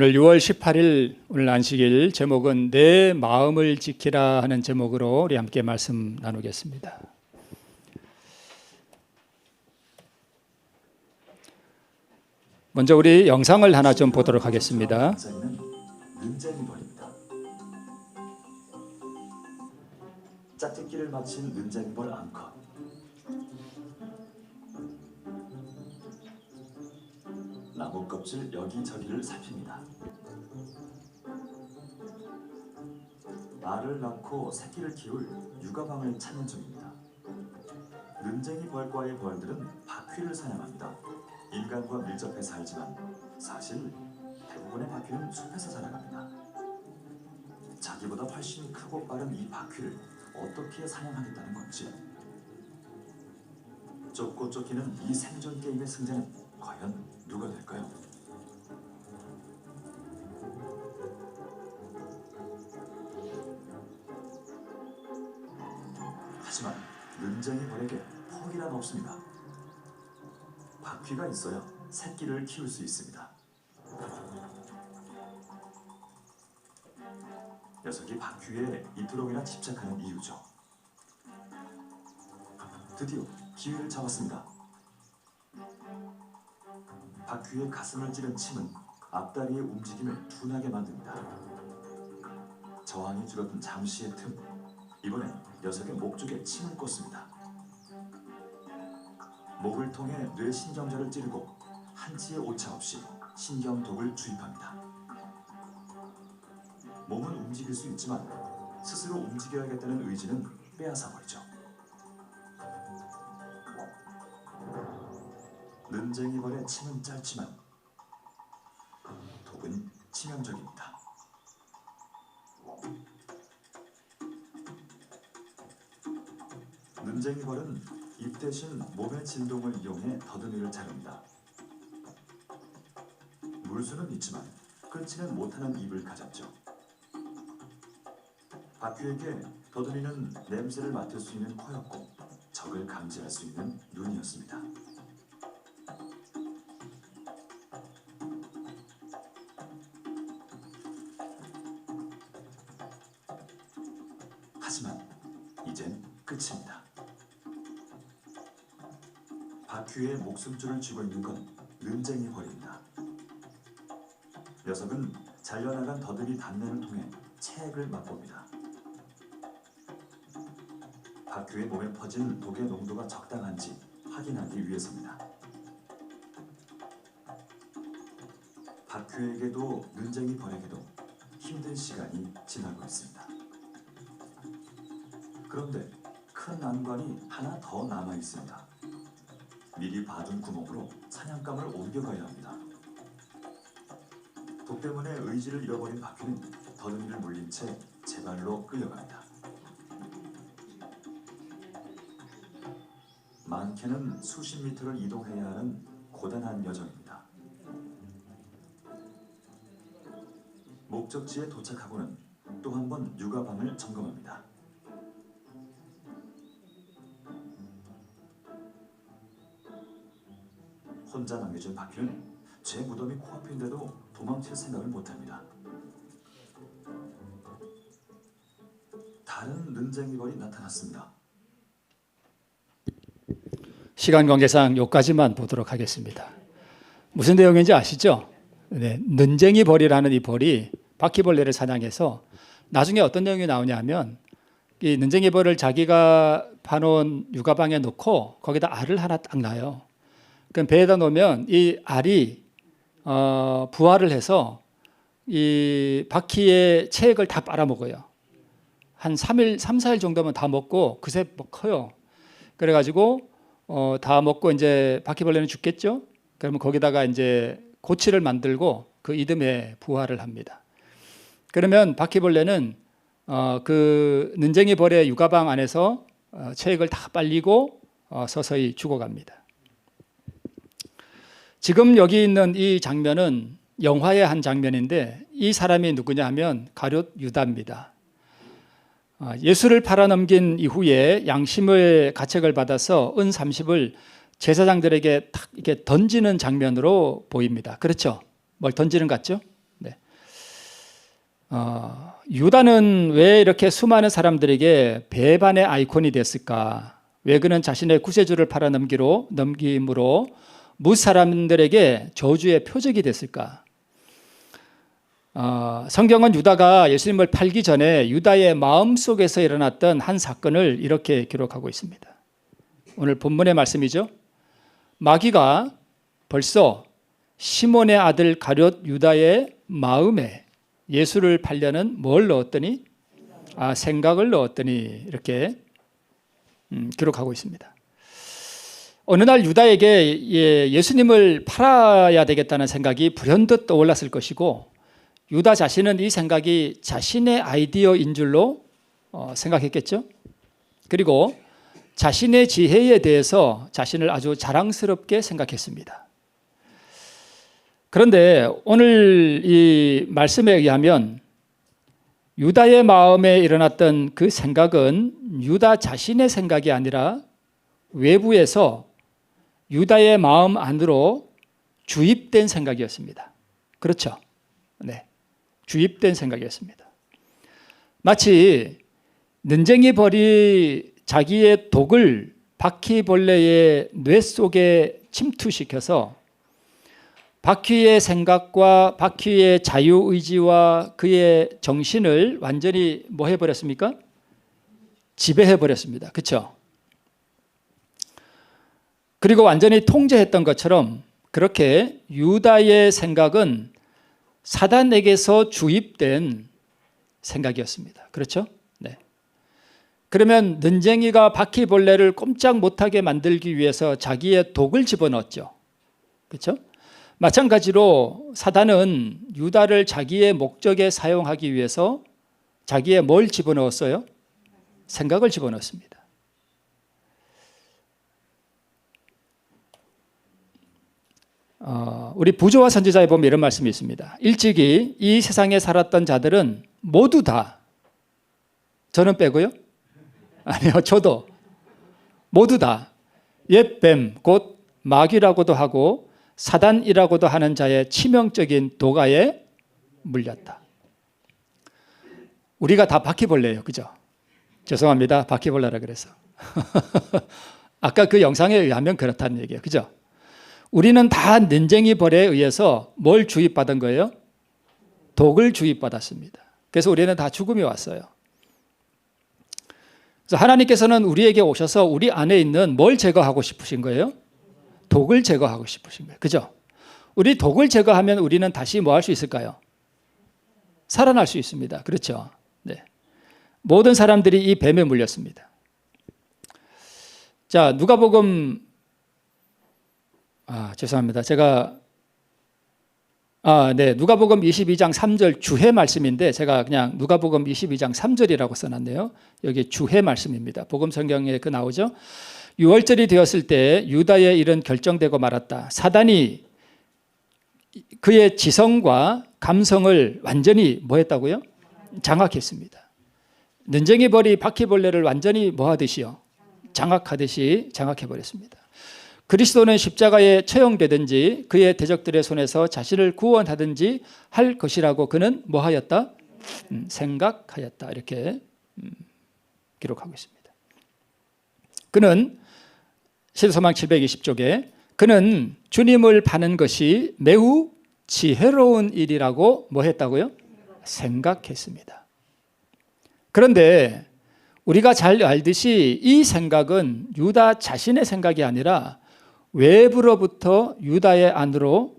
오늘 6월 18일 오늘 안식일 제목은 내 마음을 지키라 하는 제목으로 우리 함께 말씀 나누겠습니다. 먼저 우리 영상을 하나 좀 보도록 하겠습니다. 는쟁이벌입니다. 짝짓기를 마친 는쟁이벌 암컷. 나무 껍질 여기저기를 살핍니다. 알을 낳고 새끼를 키울 육아방을 찾는 중입니다. 는쟁이 벌과의 벌들은 바퀴를 사냥합니다. 인간과 밀접해 살지만 사실 대부분의 바퀴는 숲에서 살아갑니다. 자기보다 훨씬 크고 빠른 이 바퀴를 어떻게 사냥하겠다는 건지. 쫓고 쫓기는 이 생존 게임의 승자는 과연 누가 될까요? 하지만 는쟁이 벌에게 포기란 없습니다. 바퀴가 있어야 새끼를 키울 수 있습니다. 녀석이 바퀴에 이토록이나 집착하는 이유죠. 드디어 기회를 잡았습니다. 바퀴의 가슴을 찌른 침은 앞다리의 움직임을 둔하게 만듭니다. 저항이 줄어든 잠시의 틈, 이번엔 녀석의 목 쪽에 침을 꽂습니다. 목을 통해 뇌신경절을 찌르고 한치의 오차 없이 신경독을 주입합니다. 몸은 움직일 수 있지만 스스로 움직여야겠다는 의지는 빼앗아버리죠. 는쟁이벌의 침은 짧지만 독은 치명적입니다. 는쟁이벌은 입 대신 몸의 진동을 이용해 더듬이를 자릅니다. 물수는 있지만 끊지는 못하는 입을 가졌죠. 바퀴에게 더듬이는 냄새를 맡을 수 있는 코였고 적을 감지할 수 있는 눈이었습니다. 하지만 이젠 끝입니다. 바퀴의 목숨줄을 쥐고 있는 건 는쟁이벌입니다. 녀석은 잘려나간 더듬이 단면을 통해 체액을 맛봅니다. 바퀴의 몸에 퍼진 독의 농도가 적당한지 확인하기 위해서입니다. 바퀴에게도 는쟁이벌에게도 힘든 시간이 지나고 있습니다. 그런데 큰 난관이 하나 더 남아 있습니다. 미리 봐둔 구멍으로 사냥감을 옮겨가야 합니다. 독 때문에 의지를 잃어버린 바퀴는 더듬이를 물린 채 제 발로 끌려갑니다. 많게는 수십 미터를 이동해야 하는 고단한 여정입니다. 목적지에 도착하고는 또 한 번 육아방을 점검합니다. 혼자 남겨진 바퀴는 제 무덤이 코앞인데도 도망칠 생각을 못합니다. 다른 는쟁이벌이 나타났습니다. 시간 관계상 여기까지만 보도록 하겠습니다. 무슨 내용인지 아시죠? 네, 는쟁이벌이라는 이 벌이 바퀴벌레를 사냥해서 나중에 어떤 내용이 나오냐면 이 는쟁이벌을 자기가 파놓은 육아방에 놓고 거기다 알을 하나 딱 낳아요. 그럼 배에다 놓으면 이 알이 부화를 해서 이 바퀴의 체액을 다 빨아먹어요. 한 3일, 3, 4일 정도면 다 먹고 그새 뭐 커요. 그래가지고 다 먹고 이제 바퀴벌레는 죽겠죠. 그러면 거기다가 이제 고치를 만들고 그 이듬해 부화를 합니다. 그러면 바퀴벌레는 그 는쟁이벌의 육아방 안에서 체액을 다 빨리고 서서히 죽어갑니다. 지금 여기 있는 이 장면은 영화의 한 장면인데 이 사람이 누구냐 하면 가룟 유다입니다. 예수를 팔아넘긴 이후에 양심의 가책을 받아서 은 30을 제사장들에게 탁 이렇게 던지는 장면으로 보입니다. 그렇죠? 뭘 던지는 것 같죠? 네. 유다는 왜 이렇게 수많은 사람들에게 배반의 아이콘이 됐을까? 왜 그는 자신의 구세주를 팔아넘김으로 무 사람들에게 저주의 표적이 됐을까? 성경은 유다가 예수님을 팔기 전에 유다의 마음속에서 일어났던 한 사건을 이렇게 기록하고 있습니다. 오늘 본문의 말씀이죠. 마귀가 벌써 시몬의 아들 가룟 유다의 마음에 예수를 팔려는 뭘 넣었더니 생각을 넣었더니 이렇게 기록하고 있습니다. 어느 날 유다에게 예수님을 팔아야 되겠다는 생각이 불현듯 떠올랐을 것이고 유다 자신은 이 생각이 자신의 아이디어인 줄로 생각했겠죠. 그리고 자신의 지혜에 대해서 자신을 아주 자랑스럽게 생각했습니다. 그런데 오늘 이 말씀에 의하면 유다의 마음에 일어났던 그 생각은 유다 자신의 생각이 아니라 외부에서 유다의 마음 안으로 주입된 생각이었습니다. 그렇죠? 네. 주입된 생각이었습니다. 마치 는쟁이 벌이 자기의 독을 바퀴벌레의 뇌 속에 침투시켜서 바퀴의 생각과 바퀴의 자유의지와 그의 정신을 완전히 뭐 해버렸습니까? 지배해버렸습니다. 그렇죠? 그리고 완전히 통제했던 것처럼 그렇게 유다의 생각은 사단에게서 주입된 생각이었습니다. 그렇죠? 네. 그러면 는쟁이가 바퀴벌레를 꼼짝 못하게 만들기 위해서 자기의 독을 집어넣었죠. 그렇죠? 마찬가지로 사단은 유다를 자기의 목적에 사용하기 위해서 자기의 뭘 집어넣었어요? 생각을 집어넣었습니다. 우리 부조와 선지자에 보면 이런 말씀이 있습니다. 일찍이 이 세상에 살았던 자들은 모두 다, 저는 빼고요? 아니요, 저도 모두 다 옛뱀, 곧 마귀라고도 하고 사단이라고도 하는 자의 치명적인 도가에 물렸다. 우리가 다 바퀴벌레예요. 그죠? 죄송합니다. 바퀴벌레라 그래서. 아까 그 영상에 의하면 그렇다는 얘기예요. 그죠? 우리는 다 는쟁이 벌에 의해서 뭘 주입받은 거예요? 독을 주입받았습니다. 그래서 우리는 다 죽음이 왔어요. 그래서 하나님께서는 우리에게 오셔서 우리 안에 있는 뭘 제거하고 싶으신 거예요? 독을 제거하고 싶으신 거예요. 그죠? 우리 독을 제거하면 우리는 다시 뭐 할 수 있을까요? 살아날 수 있습니다. 그렇죠? 네. 모든 사람들이 이 뱀에 물렸습니다. 자, 누가복음 죄송합니다. 제가 누가복음 22장 3절 주해 말씀인데 제가 그냥 누가복음 22장 3절이라고 써놨네요. 여기 주해 말씀입니다. 복음 성경에 그 나오죠. 6월절이 되었을 때 유다의 일은 결정되고 말았다. 사단이 그의 지성과 감성을 완전히 뭐 했다고요? 장악했습니다. 는쟁이 벌이 바퀴벌레를 완전히 뭐 하듯이요? 장악하듯이 장악해버렸습니다. 그리스도는 십자가에 처형되든지 그의 대적들의 손에서 자신을 구원하든지 할 것이라고 그는 뭐 하였다? 생각하였다. 이렇게 기록하고 있습니다. 그는 시대소망 720쪽에 그는 주님을 파는 것이 매우 지혜로운 일이라고 뭐 했다고요? 생각했습니다. 그런데 우리가 잘 알듯이 이 생각은 유다 자신의 생각이 아니라 외부로부터 유다의 안으로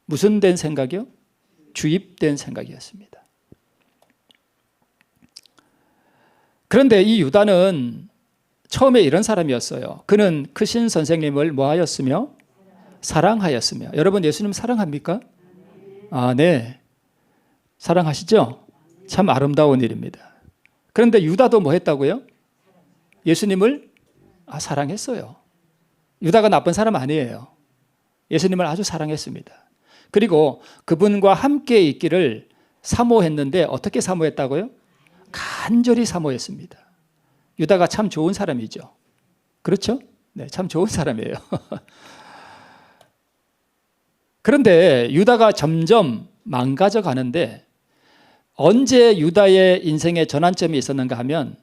무슨 된 생각이요? 주입된 생각이었습니다. 그런데 이 유다는 처음에 이런 사람이었어요. 그는 크신 선생님을 뭐 하였으며? 사랑하였으며. 여러분 예수님 사랑합니까? 네. 사랑하시죠? 참 아름다운 일입니다. 그런데 유다도 뭐 했다고요? 예수님을 사랑했어요. 유다가 나쁜 사람 아니에요. 예수님을 아주 사랑했습니다. 그리고 그분과 함께 있기를 사모했는데 어떻게 사모했다고요? 간절히 사모했습니다. 유다가 참 좋은 사람이죠. 그렇죠? 네, 참 좋은 사람이에요. 그런데 유다가 점점 망가져 가는데 언제 유다의 인생의 전환점이 있었는가 하면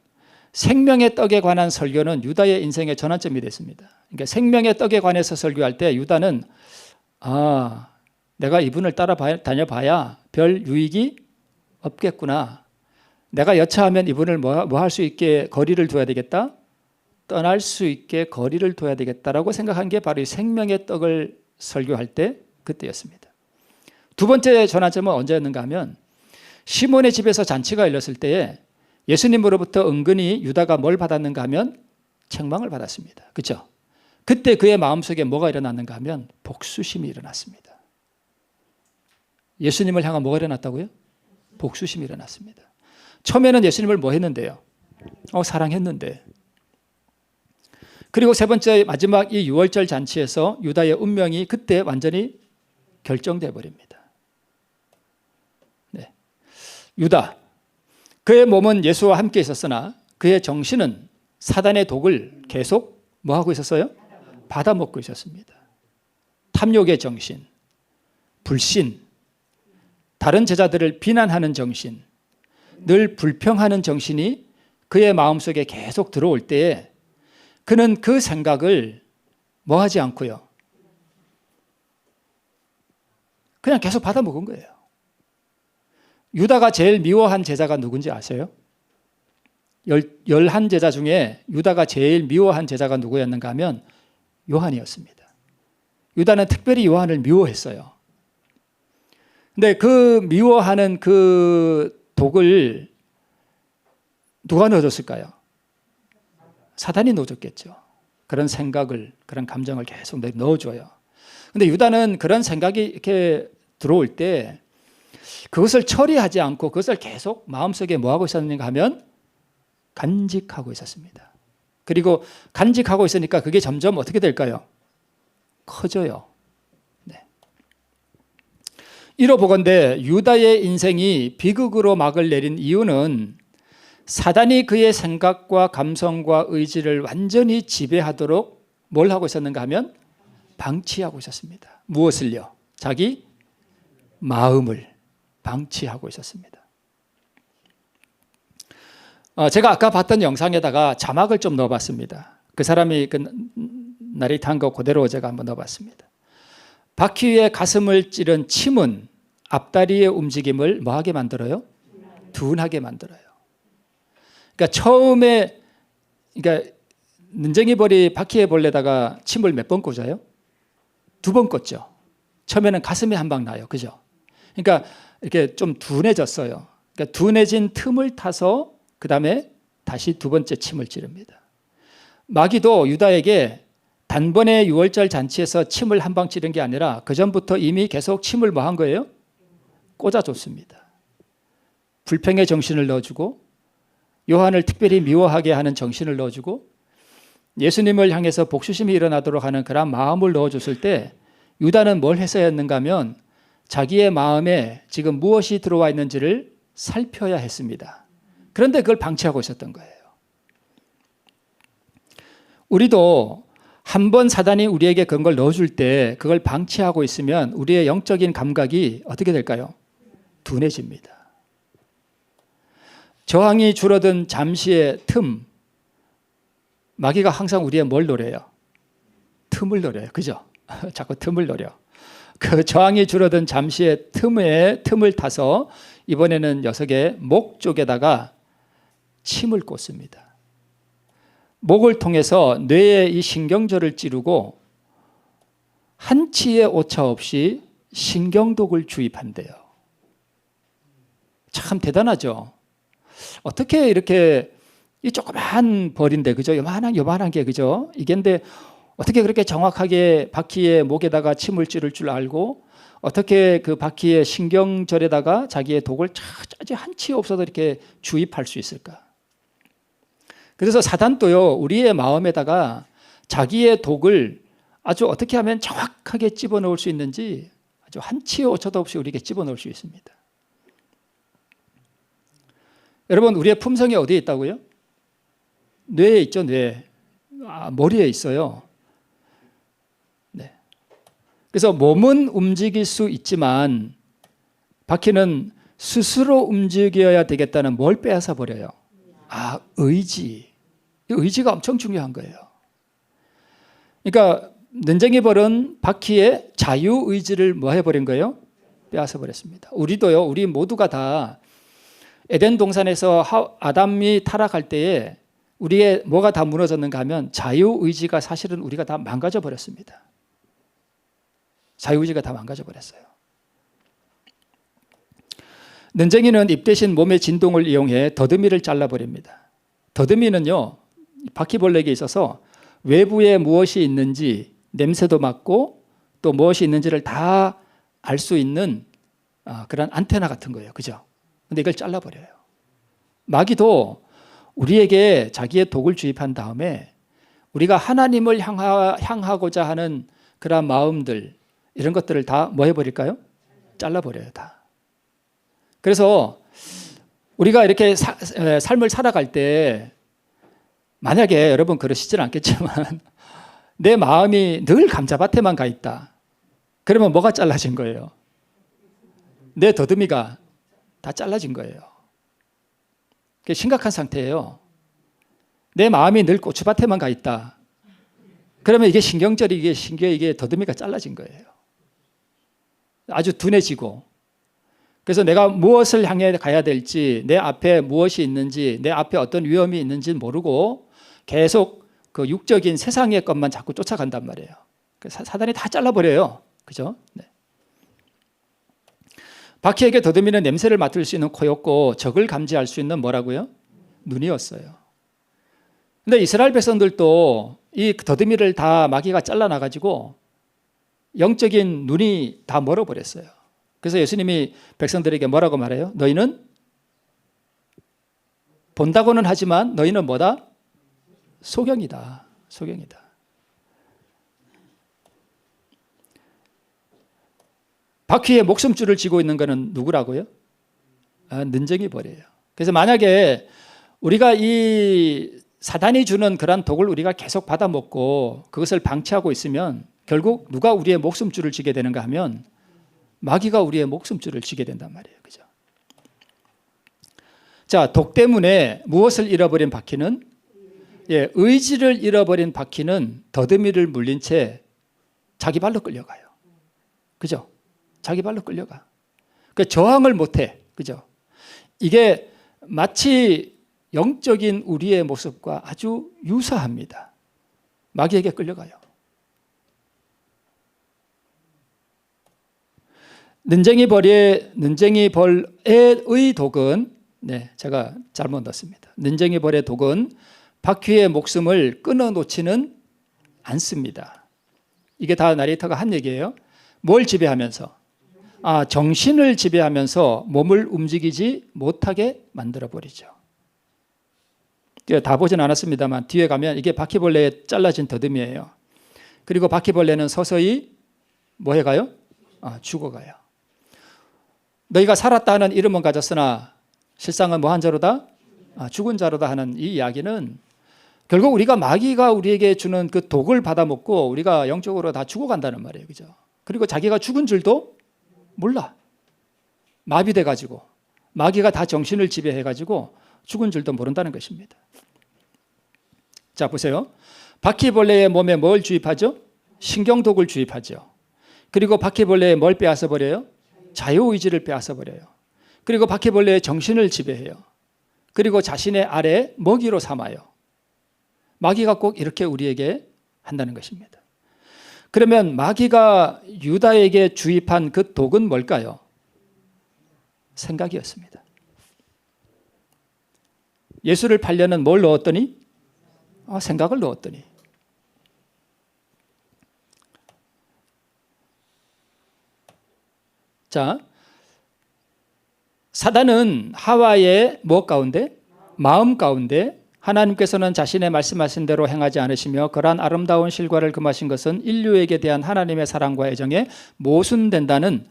생명의 떡에 관한 설교는 유다의 인생의 전환점이 됐습니다. 그러니까 생명의 떡에 관해서 설교할 때 유다는 내가 이분을 다녀봐야 별 유익이 없겠구나. 내가 여차하면 이분을 뭐 할 수 있게 거리를 둬야 되겠다. 떠날 수 있게 거리를 둬야 되겠다라고 생각한 게 바로 이 생명의 떡을 설교할 때 그때였습니다. 두 번째 전환점은 언제였는가 하면 시몬의 집에서 잔치가 열렸을 때에 예수님으로부터 은근히 유다가 뭘 받았는가 하면 책망을 받았습니다. 그렇죠? 그때 그의 마음속에 뭐가 일어났는가 하면 복수심이 일어났습니다. 예수님을 향한 뭐가 일어났다고요? 복수심이 일어났습니다. 처음에는 예수님을 뭐 했는데요? 사랑했는데. 그리고 세 번째 마지막 이 유월절 잔치에서 유다의 운명이 그때 완전히 결정돼 버립니다. 네. 유다, 그의 몸은 예수와 함께 있었으나 그의 정신은 사단의 독을 계속 뭐 하고 있었어요? 받아먹고 있었습니다. 탐욕의 정신, 불신, 다른 제자들을 비난하는 정신, 늘 불평하는 정신이 그의 마음속에 계속 들어올 때에 그는 그 생각을 뭐 하지 않고요. 그냥 계속 받아먹은 거예요. 유다가 제일 미워한 제자가 누군지 아세요? 11제자 중에 유다가 제일 미워한 제자가 누구였는가 하면 요한이었습니다. 유다는 특별히 요한을 미워했어요. 근데 그 미워하는 그 독을 누가 넣어줬을까요? 사단이 넣어줬겠죠. 그런 생각을, 그런 감정을 계속 넣어줘요. 근데 유다는 그런 생각이 이렇게 들어올 때 그것을 처리하지 않고 그것을 계속 마음속에 뭐 하고 있었는가 하면 간직하고 있었습니다. 그리고 간직하고 있으니까 그게 점점 어떻게 될까요? 커져요. 네. 이로보건대 유다의 인생이 비극으로 막을 내린 이유는 사단이 그의 생각과 감성과 의지를 완전히 지배하도록 뭘 하고 있었는가 하면 방치하고 있었습니다. 무엇을요? 자기 마음을 방치하고 있었습니다. 제가 아까 봤던 영상에다가 자막을 좀 넣어봤습니다. 그 사람이 그 나레이트한 거 그대로 제가 한번 넣어봤습니다. 바퀴의 가슴을 찌른 침은 앞다리의 움직임을 뭐하게 만들어요? 둔하게 만들어요. 그러니까 처음에 눈쟁이 벌이 바퀴에 벌레다가 침을 몇 번 꽂아요? 2번 꽂죠. 처음에는 가슴에 한 방 나요. 그죠? 그러니까 이렇게 좀 둔해졌어요. 그러니까 둔해진 틈을 타서 그 다음에 다시 2번째 침을 찌릅니다. 마귀도 유다에게 단번에 유월절 잔치에서 침을 한 방 찌른 게 아니라 그 전부터 이미 계속 침을 뭐 한 거예요? 꽂아줬습니다. 불평의 정신을 넣어주고 요한을 특별히 미워하게 하는 정신을 넣어주고 예수님을 향해서 복수심이 일어나도록 하는 그런 마음을 넣어줬을 때 유다는 뭘 했어야 했는가 하면 자기의 마음에 지금 무엇이 들어와 있는지를 살펴야 했습니다. 그런데 그걸 방치하고 있었던 거예요. 우리도 한번 사단이 우리에게 그런 걸 넣어줄 때 그걸 방치하고 있으면 우리의 영적인 감각이 어떻게 될까요? 둔해집니다. 저항이 줄어든 잠시의 틈, 마귀가 항상 우리의 뭘 노려요? 틈을 노려요. 그죠? 자꾸 틈을 노려. 그 저항이 줄어든 잠시의 틈을 타서 이번에는 녀석의 목 쪽에다가 침을 꽂습니다. 목을 통해서 뇌의 이 신경절을 찌르고 한치의 오차 없이 신경독을 주입한대요. 참 대단하죠. 어떻게 이렇게 이 조그만 벌인데 그죠? 요만한 게 그죠? 이게 근데 어떻게 그렇게 정확하게 바퀴의 목에다가 침을 찌를 줄 알고 어떻게 그 바퀴의 신경절에다가 자기의 독을 아주 한치 없어도 이렇게 주입할 수 있을까? 그래서 사단도요 우리의 마음에다가 자기의 독을 아주 어떻게 하면 정확하게 집어넣을 수 있는지 아주 한치의 오차도 없이 우리에게 집어넣을 수 있습니다. 여러분 우리의 품성이 어디에 있다고요? 뇌에 있죠. 뇌. 머리에 있어요. 네. 그래서 몸은 움직일 수 있지만 바퀴는 스스로 움직여야 되겠다는 뭘 빼앗아 버려요? 아, 의지. 의지가 엄청 중요한 거예요. 그러니까 눈쟁이 벌은 바퀴의 자유의지를 뭐 해버린 거예요? 빼앗아 버렸습니다. 우리도요, 우리 모두가 다 에덴 동산에서 아담이 타락할 때에 우리의 뭐가 다 무너졌는가 하면 자유의지가 사실은 우리가 다 망가져 버렸습니다. 자유의지가 다 망가져 버렸어요. 눈쟁이는 입 대신 몸의 진동을 이용해 더듬이를 잘라버립니다. 더듬이는요, 바퀴벌레에게 있어서 외부에 무엇이 있는지 냄새도 맡고 또 무엇이 있는지를 다 알 수 있는 그런 안테나 같은 거예요. 그죠? 근데 이걸 잘라버려요. 마귀도 우리에게 자기의 독을 주입한 다음에 우리가 하나님을 향하고자 하는 그런 마음들, 이런 것들을 다 뭐 해버릴까요? 잘라버려요, 다. 그래서 우리가 이렇게 삶을 살아갈 때 만약에 여러분 그러시진 않겠지만 내 마음이 늘 감자밭에만 가 있다. 그러면 뭐가 잘라진 거예요? 내 더듬이가 다 잘라진 거예요. 그게 심각한 상태예요. 내 마음이 늘 고추밭에만 가 있다. 그러면 이게 신경절이 이게 더듬이가 잘라진 거예요. 아주 둔해지고. 그래서 내가 무엇을 향해 가야 될지, 내 앞에 무엇이 있는지, 내 앞에 어떤 위험이 있는지 모르고 계속 그 육적인 세상의 것만 자꾸 쫓아간단 말이에요. 사단이 다 잘라버려요. 그죠? 네. 바퀴에게 더듬이는 냄새를 맡을 수 있는 코였고 적을 감지할 수 있는 뭐라고요? 눈이었어요. 근데 이스라엘 백성들도 이 더듬이를 다 마귀가 잘라놔가지고 영적인 눈이 다 멀어버렸어요. 그래서 예수님이 백성들에게 뭐라고 말해요? 너희는 본다고는 하지만 너희는 뭐다? 소경이다. 소경이다. 바퀴에 목숨줄을 쥐고 있는 것은 누구라고요? 눈쟁이 벌이에요. 그래서 만약에 우리가 이 사단이 주는 그런 독을 우리가 계속 받아먹고 그것을 방치하고 있으면 결국 누가 우리의 목숨줄을 쥐게 되는가 하면 마귀가 우리의 목숨줄을 쥐게 된단 말이에요. 그죠? 자, 독 때문에 무엇을 잃어버린 바퀴는? 의지를 잃어버린 바퀴는 더듬이를 물린 채 자기 발로 끌려가요. 그죠? 자기 발로 끌려가. 그 저항을 못해. 그죠? 이게 마치 영적인 우리의 모습과 아주 유사합니다. 마귀에게 끌려가요. 눈쟁이 벌의 독은, 제가 잘못 넣었습니다. 눈쟁이 벌의 독은 바퀴의 목숨을 끊어놓지는 않습니다. 이게 다 나레이터가 한 얘기예요. 뭘 지배하면서? 정신을 지배하면서 몸을 움직이지 못하게 만들어버리죠. 다 보진 않았습니다만 뒤에 가면 이게 바퀴벌레에 잘라진 더듬이에요. 그리고 바퀴벌레는 서서히 뭐 해가요? 죽어가요. 너희가 살았다는 이름은 가졌으나 실상은 뭐한 자로다? 죽은 자로다 하는 이 이야기는 결국 우리가 마귀가 우리에게 주는 그 독을 받아먹고 우리가 영적으로 다 죽어간다는 말이에요. 그죠? 그리고 자기가 죽은 줄도 몰라. 마비돼가지고 마귀가 다 정신을 지배해가지고 죽은 줄도 모른다는 것입니다. 자, 보세요. 바퀴벌레의 몸에 뭘 주입하죠? 신경독을 주입하죠. 그리고 바퀴벌레에 뭘 빼앗아 버려요? 자유의지를 빼앗아 버려요. 그리고 바퀴벌레의 정신을 지배해요. 그리고 자신의 아래 먹이로 삼아요. 마귀가 꼭 이렇게 우리에게 한다는 것입니다. 그러면 마귀가 유다에게 주입한 그 독은 뭘까요? 생각이었습니다. 예수를 팔려는 뭘 넣었더니? 생각을 넣었더니. 자, 사단은 하와의 무엇 가운데? 마음 가운데 하나님께서는 자신의 말씀하신 대로 행하지 않으시며 그러한 아름다운 실과를 금하신 것은 인류에게 대한 하나님의 사랑과 애정에 모순된다는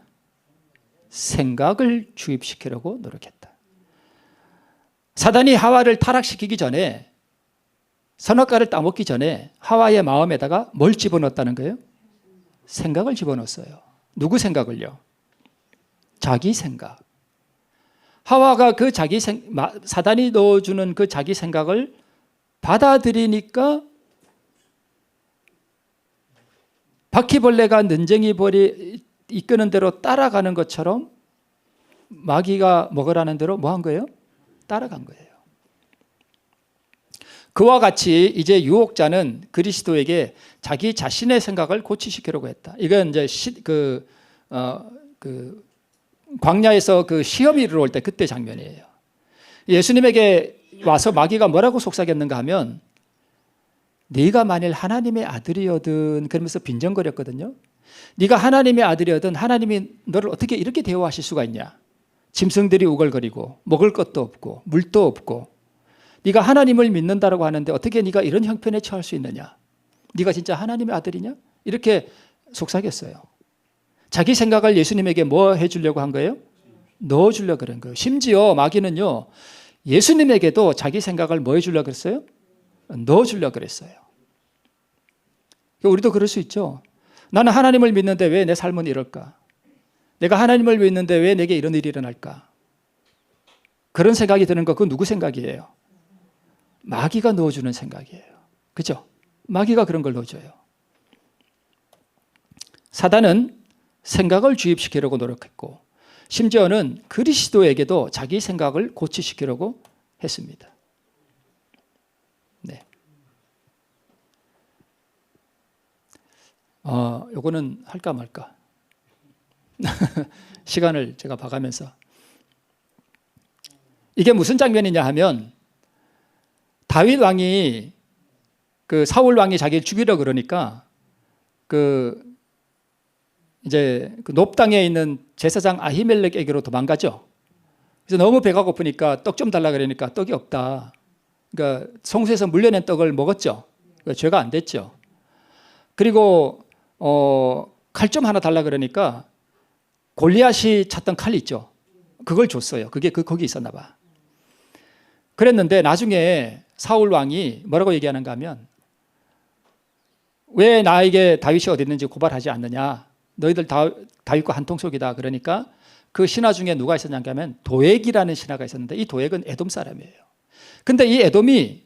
생각을 주입시키려고 노력했다. 사단이 하와를 타락시키기 전에 선악과를 따먹기 전에 하와의 마음에다가 뭘 집어넣었다는 거예요? 생각을 집어넣었어요. 누구 생각을요? 자기 생각. 하와가 그 사단이 넣어주는 그 자기 생각을 받아들이니까 바퀴벌레가 는쟁이 벌이 이끄는 대로 따라가는 것처럼 마귀가 먹으라는 대로 뭐 한 거예요? 따라간 거예요. 그와 같이 이제 유혹자는 그리스도에게 자기 자신의 생각을 고치시키려고 했다. 이건 이제 광야에서 그 시험이 이르러 올 때 그때 장면이에요. 예수님에게 와서 마귀가 뭐라고 속삭였는가 하면 네가 만일 하나님의 아들이거든 그러면서 빈정거렸거든요. 네가 하나님의 아들이거든 하나님이 너를 어떻게 이렇게 대우하실 수가 있냐. 짐승들이 우글거리고 먹을 것도 없고 물도 없고 네가 하나님을 믿는다라고 하는데 어떻게 네가 이런 형편에 처할 수 있느냐. 네가 진짜 하나님의 아들이냐. 이렇게 속삭였어요. 자기 생각을 예수님에게 뭐 해주려고 한 거예요? 넣어주려고 그런 거예요. 심지어 마귀는요. 예수님에게도 자기 생각을 뭐 해주려고 그랬어요? 넣어주려고 그랬어요. 우리도 그럴 수 있죠. 나는 하나님을 믿는데 왜 내 삶은 이럴까? 내가 하나님을 믿는데 왜 내게 이런 일이 일어날까? 그런 생각이 드는 거 그건 누구 생각이에요? 마귀가 넣어주는 생각이에요. 그죠? 마귀가 그런 걸 넣어줘요. 사단은 생각을 주입시키려고 노력했고 심지어는 그리스도에게도 자기 생각을 고치시키려고 했습니다. 네. 요거는 할까 말까. 시간을 제가 봐가면서. 이게 무슨 장면이냐 하면 다윗 왕이 그 사울 왕이 자기를 죽이려 그러니까 이제 그 높당에 있는 제사장 아히멜렉에게로 도망가죠. 그래서 너무 배가 고프니까 떡 좀 달라 그러니까 떡이 없다. 그러니까 성소에서 물려낸 떡을 먹었죠. 그러니까 죄가 안 됐죠. 그리고 칼 좀 하나 달라 그러니까 골리앗이 찾던 칼 있죠. 그걸 줬어요. 그게 거기 있었나 봐. 그랬는데 나중에 사울 왕이 뭐라고 얘기하는가 하면 왜 나에게 다윗이 어디 있는지 고발하지 않느냐. 너희들 다윗과 한통속이다. 그러니까 그 신하 중에 누가 있었냐 하면 도액이라는 신하가 있었는데 이 도액은 에돔 사람이에요. 근데 이 에돔이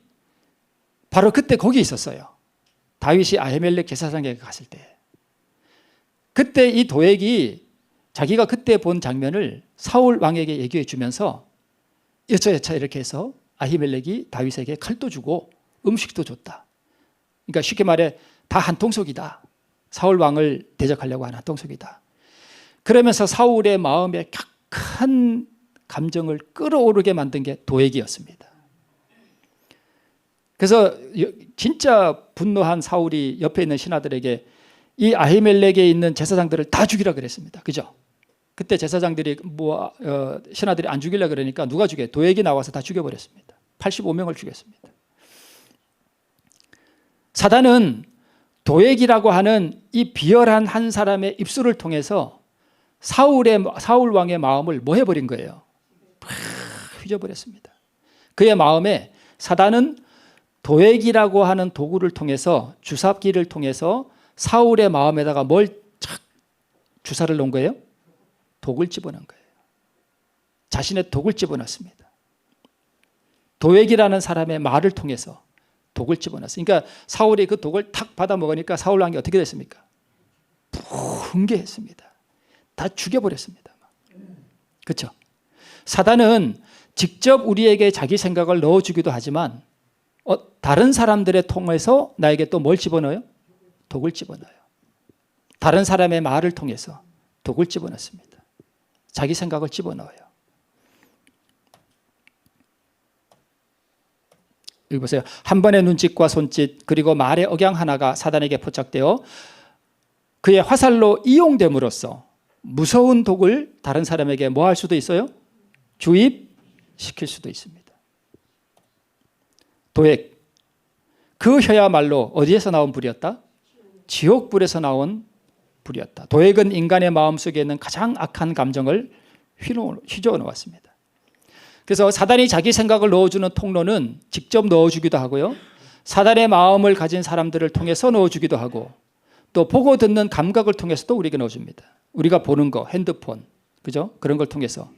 바로 그때 거기 있었어요. 다윗이 아히멜렉 제사장에게 갔을 때. 그때 이 도액이 자기가 그때 본 장면을 사울 왕에게 얘기해 주면서 여차여차 이렇게 해서 아히멜렉이 다윗에게 칼도 주고 음식도 줬다. 그러니까 쉽게 말해 다 한통속이다. 사울 왕을 대적하려고 하는 한통속이다. 그러면서 사울의 마음에 격한 감정을 끌어오르게 만든 게 도액이었습니다. 그래서 진짜 분노한 사울이 옆에 있는 신하들에게 이 아히멜렉에 있는 제사장들을 다 죽이라 그랬습니다. 그죠? 그때 제사장들이 신하들이 안 죽이려 그러니까 누가 죽여요? 도액이 나와서 다 죽여버렸습니다. 85명을 죽였습니다. 사단은 도액이라고 하는 이 비열한 한 사람의 입술을 통해서 사울 왕의 마음을 뭐 해버린 거예요? 휘저버렸습니다. 그의 마음에 사단은 도액이라고 하는 도구를 통해서 주사기를 통해서 사울의 마음에다가 뭘 착 주사를 놓은 거예요? 독을 집어넣은 거예요. 자신의 독을 집어넣습니다. 도액이라는 사람의 말을 통해서 독을 집어넣었어요. 그러니까 사울이 그 독을 탁 받아 먹으니까 사울 왕이 어떻게 됐습니까? 붕괴했습니다. 다 죽여버렸습니다. 그렇죠? 사단은 직접 우리에게 자기 생각을 넣어주기도 하지만 다른 사람들의 통해서 나에게 또 뭘 집어넣어요? 독을 집어넣어요. 다른 사람의 말을 통해서 독을 집어넣습니다. 자기 생각을 집어넣어요. 여기 보세요. 한 번의 눈짓과 손짓 그리고 말의 억양 하나가 사단에게 포착되어 그의 화살로 이용됨으로써 무서운 독을 다른 사람에게 뭐 할 수도 있어요? 주입시킬 수도 있습니다. 도액. 그 혀야말로 어디에서 나온 불이었다? 지옥불에서 나온 불이었다. 도액은 인간의 마음속에 있는 가장 악한 감정을 휘저어 놓았습니다. 그래서 사단이 자기 생각을 넣어주는 통로는 직접 넣어주기도 하고요. 사단의 마음을 가진 사람들을 통해서 넣어주기도 하고 또 보고 듣는 감각을 통해서도 우리에게 넣어줍니다. 우리가 보는 거, 핸드폰, 그죠? 그런 걸 통해서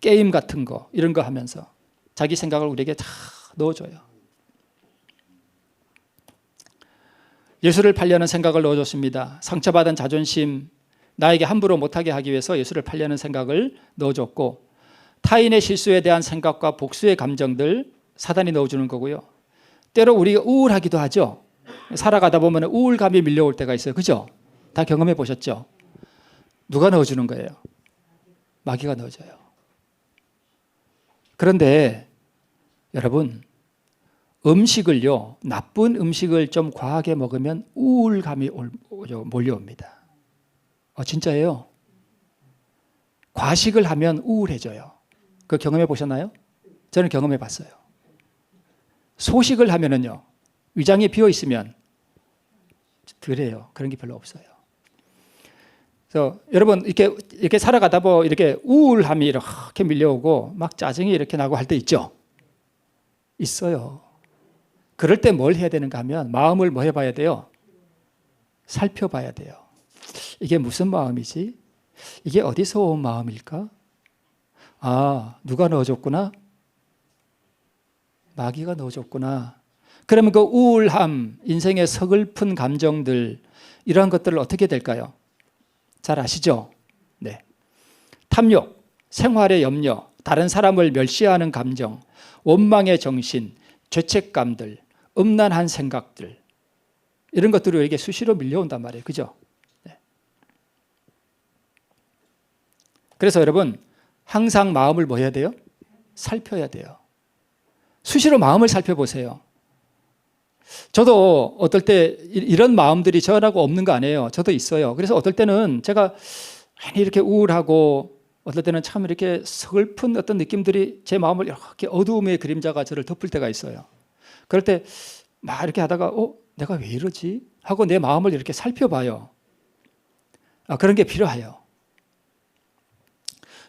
게임 같은 거 이런 거 하면서 자기 생각을 우리에게 다 넣어줘요. 예수를 팔려는 생각을 넣어줬습니다. 상처받은 자존심, 나에게 함부로 못하게 하기 위해서 예수를 팔려는 생각을 넣어줬고, 타인의 실수에 대한 생각과 복수의 감정들 사단이 넣어주는 거고요. 때로 우리가 우울하기도 하죠. 살아가다 보면 우울감이 밀려올 때가 있어요. 그죠? 다 경험해 보셨죠? 누가 넣어주는 거예요? 마귀가 넣어줘요. 그런데 여러분, 음식을요, 나쁜 음식을 좀 과하게 먹으면 우울감이 몰려옵니다. 진짜예요. 과식을 하면 우울해져요. 그거 경험해 보셨나요? 저는 경험해 봤어요. 소식을 하면은요, 위장이 비어 있으면 덜해요. 그런 게 별로 없어요. 그래서 여러분 이렇게 살아가다 보면 이렇게 우울함이 이렇게 밀려오고 막 짜증이 이렇게 나고 할 때 있죠? 있어요. 그럴 때 뭘 해야 되는가 하면 마음을 뭐 해봐야 돼요? 살펴봐야 돼요. 이게 무슨 마음이지? 이게 어디서 온 마음일까? 아, 누가 넣어줬구나? 마귀가 넣어줬구나. 그러면 그 우울함, 인생의 서글픈 감정들, 이러한 것들을 어떻게 될까요? 잘 아시죠? 네. 탐욕, 생활의 염려, 다른 사람을 멸시하는 감정, 원망의 정신, 죄책감들, 음란한 생각들, 이런 것들이 우리에게 수시로 밀려온단 말이에요. 그죠? 네. 그래서 여러분, 항상 마음을 뭐 해야 돼요? 살펴야 돼요. 수시로 마음을 살펴보세요. 저도 어떨 때 이런 마음들이 저라고 없는 거 아니에요. 저도 있어요. 그래서 어떨 때는 제가 괜히 이렇게 우울하고 어떨 때는 참 이렇게 서글픈 어떤 느낌들이 제 마음을 이렇게 어두움의 그림자가 저를 덮을 때가 있어요. 그럴 때 막 이렇게 하다가 내가 왜 이러지? 하고 내 마음을 이렇게 살펴봐요. 그런 게 필요해요.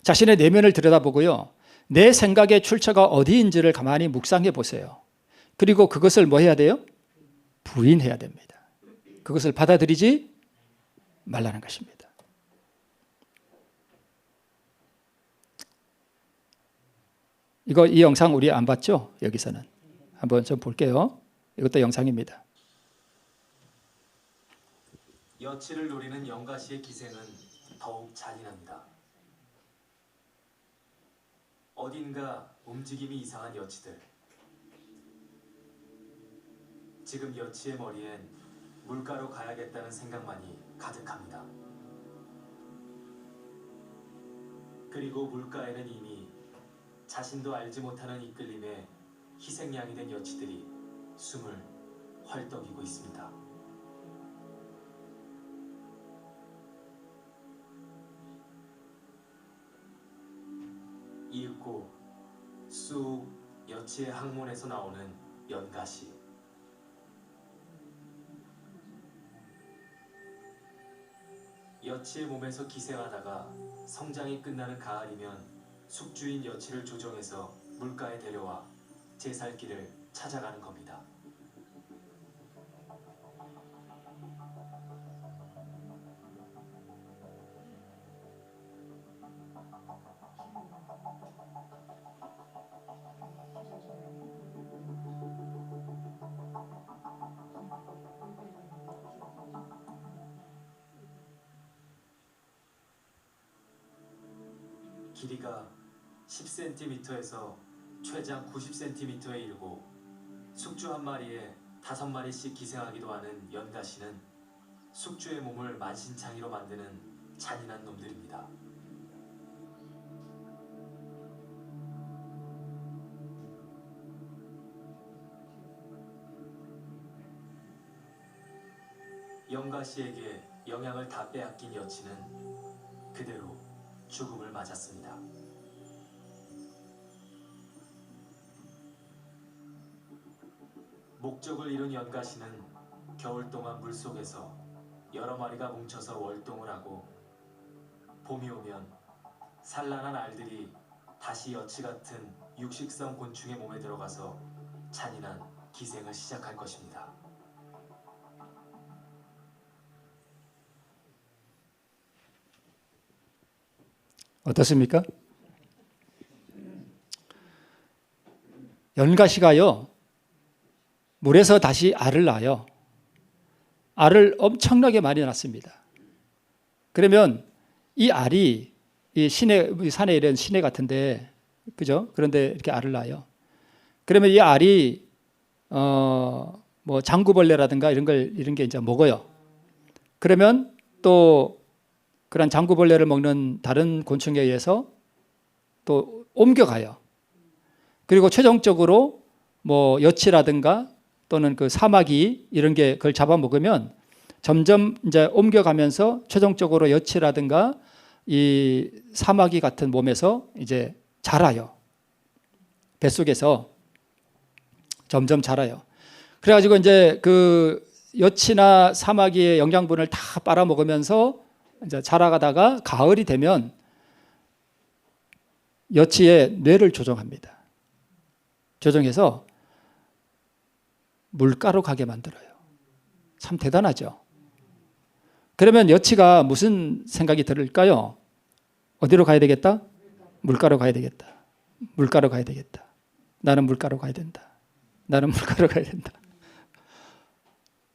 자신의 내면을 들여다보고요. 내 생각의 출처가 어디인지를 가만히 묵상해 보세요. 그리고 그것을 뭐 해야 돼요? 부인해야 됩니다. 그것을 받아들이지 말라는 것입니다. 이 영상 우리 안 봤죠? 여기서는. 한번 좀 볼게요. 이것도 영상입니다. 여치를 노리는 영가씨의 기생은 더욱 잔인합니다. 어딘가 움직임이 이상한 여치들. 지금 여치의 머리엔 물가로 가야겠다는 생각만이 가득합니다. 그리고 물가에는 이미 자신도 알지 못하는 이끌림에 희생양이 된 여치들이 숨을 헐떡이고 있습니다. 이윽고 쑥 여치의 항문에서 나오는 연가시. 여치의 몸에서 기생하다가 성장이 끝나는 가을이면 숙주인 여치를 조종해서 물가에 데려와 제 살 길을 찾아가는 겁니다. 길이가 10cm에서 최장 90cm에 이르고 숙주 한 마리에 5마리씩 기생하기도 하는 연가시는 숙주의 몸을 만신창이로 만드는 잔인한 놈들입니다. 연가시에게 영양을 다 빼앗긴 여치는 그대로 죽음을 맞았습니다. 목적을 이룬 연가시는 겨울 동안 물속에서 여러 마리가 뭉쳐서 월동을 하고 봄이 오면 산란한 알들이 다시 여치 같은 육식성 곤충의 몸에 들어가서 잔인한 기생을 시작할 것입니다. 어떻습니까? 연가시가요, 물에서 다시 알을 낳아요. 알을 엄청나게 많이 낳습니다. 그러면 이 알이 이 산에 이런 시내 같은데, 그죠? 그런데 이렇게 알을 낳아요. 그러면 이 알이 뭐 장구벌레라든가 이런 게 이제 먹어요. 그러면 또 그런 장구벌레를 먹는 다른 곤충에 의해서 또 옮겨가요. 그리고 최종적으로 뭐 여치라든가 또는 그 사마귀 이런 게 그걸 잡아먹으면 점점 이제 옮겨가면서 최종적으로 여치라든가 이 사마귀 같은 몸에서 이제 자라요. 뱃속에서 점점 자라요. 그래가지고 이제 그 여치나 사마귀의 영양분을 다 빨아먹으면서 이제 자라가다가 가을이 되면 여치의 뇌를 조종합니다. 조종해서 물가로 가게 만들어요. 참 대단하죠. 그러면 여치가 무슨 생각이 들을까요? 어디로 가야 되겠다? 물가로 가야 되겠다. 물가로 가야 되겠다. 나는 물가로 가야 된다. 나는 물가로 가야 된다.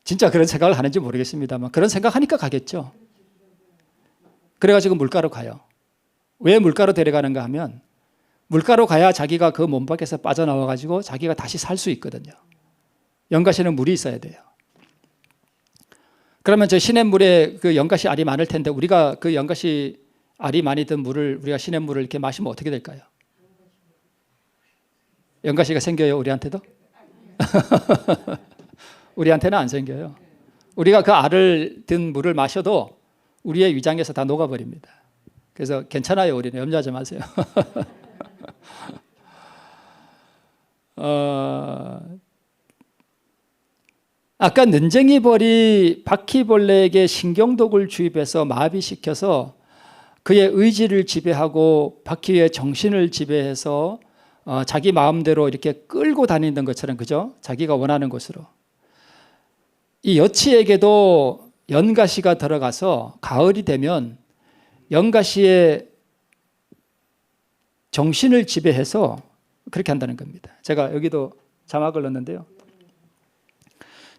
진짜 그런 생각을 하는지 모르겠습니다만 그런 생각하니까 가겠죠. 그래가지고 물가로 가요. 왜 물가로 데려가는가 하면 물가로 가야 자기가 그 몸 밖에서 빠져나와가지고 자기가 다시 살 수 있거든요. 연가시는 물이 있어야 돼요. 그러면 저 시냇물에 그 연가시 알이 많을 텐데 우리가 그 연가시 알이 많이 든 물을 우리가 시냇물을 이렇게 마시면 어떻게 될까요? 연가시가 생겨요, 우리한테도? 우리한테는 안 생겨요. 우리가 그 알을 든 물을 마셔도 우리의 위장에서 다 녹아버립니다. 그래서 괜찮아요, 우리는. 염려하지 마세요. 아까 는쟁이 벌이 바퀴벌레에게 신경독을 주입해서 마비시켜서 그의 의지를 지배하고 바퀴의 정신을 지배해서 자기 마음대로 이렇게 끌고 다니는 것처럼, 그죠? 자기가 원하는 곳으로. 이 여치에게도 연가시가 들어가서 가을이 되면 연가시의 정신을 지배해서 그렇게 한다는 겁니다. 제가 여기도 자막을 넣었는데요.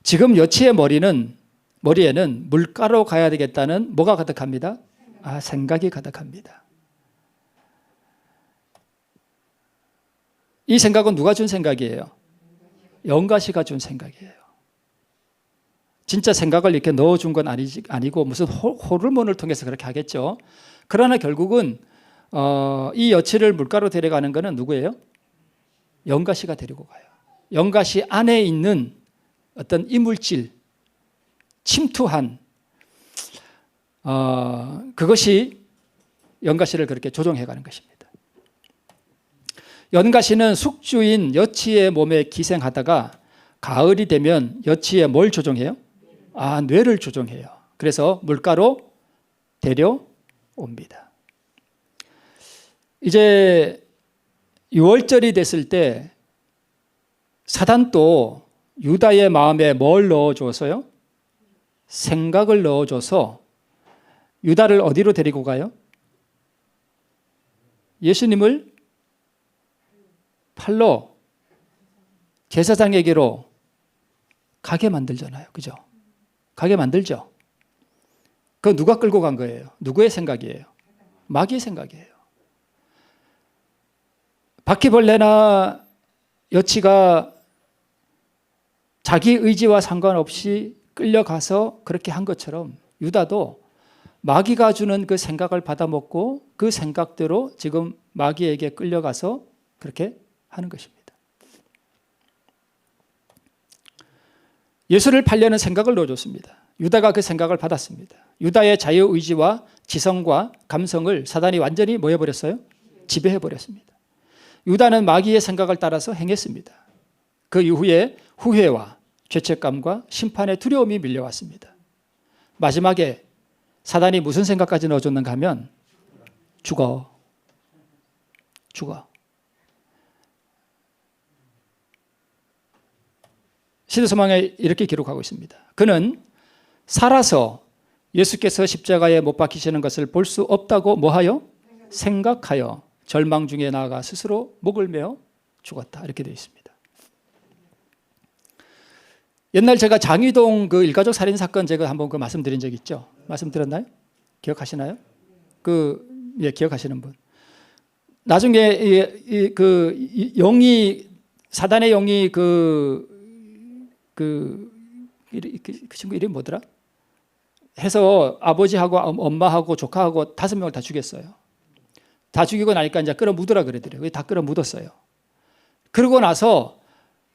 지금 여치의 머리에는 물가로 가야 되겠다는 뭐가 가득합니다? 생각이 가득합니다. 이 생각은 누가 준 생각이에요? 연가시가 준 생각이에요. 진짜 생각을 이렇게 넣어준 건 아니고 무슨 호르몬을 통해서 그렇게 하겠죠. 그러나 결국은 이 여치를 물가로 데려가는 것은 누구예요? 연가시가 데리고 가요. 연가시 안에 있는 어떤 이물질, 침투한 그것이 연가시를 그렇게 조종해가는 것입니다. 연가시는 숙주인 여치의 몸에 기생하다가 가을이 되면 여치의 뭘 조종해요? 뇌를 조종해요. 그래서 물가로 데려옵니다. 이제 6월절이 됐을 때 사단도 유다의 마음에 뭘 넣어줘서요? 생각을 넣어줘서 유다를 어디로 데리고 가요? 예수님을 팔로 제사장에게로 가게 만들잖아요. 그죠? 가게 만들죠. 그거 누가 끌고 간 거예요? 누구의 생각이에요? 마귀의 생각이에요. 바퀴벌레나 여치가 자기 의지와 상관없이 끌려가서 그렇게 한 것처럼 유다도 마귀가 주는 그 생각을 받아먹고 그 생각대로 지금 마귀에게 끌려가서 그렇게 하는 것입니다. 예수를 팔려는 생각을 넣어줬습니다. 유다가 그 생각을 받았습니다. 유다의 자유의지와 지성과 감성을 사단이 완전히 뭐 해버렸어요? 지배해버렸습니다. 유다는 마귀의 생각을 따라서 행했습니다. 그 이후에 후회와 죄책감과 심판의 두려움이 밀려왔습니다. 마지막에 사단이 무슨 생각까지 넣어줬는가 하면 죽어. 시대소망에 이렇게 기록하고 있습니다. 그는 살아서 예수께서 십자가에 못 박히시는 것을 볼 수 없다고 뭐하여? 생각하여 절망 중에 나아가 스스로 목을 메어 죽었다. 이렇게 되어 있습니다. 옛날 제가 장위동 그 일가족 살인 사건 제가 한번 그 말씀드린 적 있죠. 말씀드렸나요? 기억하시나요? 예, 기억하시는 분. 나중에 영이 사단의 영이 그 친구 이름이 뭐더라? 해서 아버지하고 엄마하고 조카하고 5명을 다 죽였어요. 다 죽이고 나니까 이제 끌어 묻으라 그러더래요. 다 끌어 묻었어요. 그러고 나서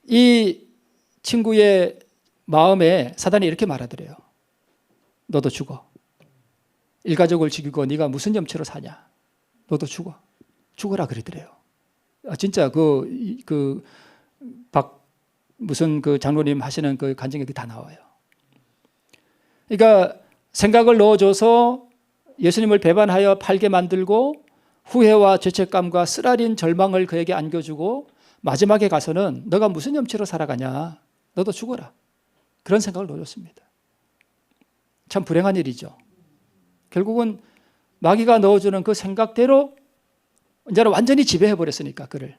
이 친구의 마음에 사단이 이렇게 말하더래요. 너도 죽어. 일가족을 죽이고 네가 무슨 염치로 사냐. 너도 죽어. 죽어라 그러더래요. 진짜 무슨 그 장로님 하시는 그 간증이 다 나와요. 그러니까 생각을 넣어줘서 예수님을 배반하여 팔게 만들고 후회와 죄책감과 쓰라린 절망을 그에게 안겨주고 마지막에 가서는 너가 무슨 염치로 살아가냐. 너도 죽어라. 그런 생각을 넣어줬습니다. 참 불행한 일이죠. 결국은 마귀가 넣어주는 그 생각대로 이제는 완전히 지배해버렸으니까 그를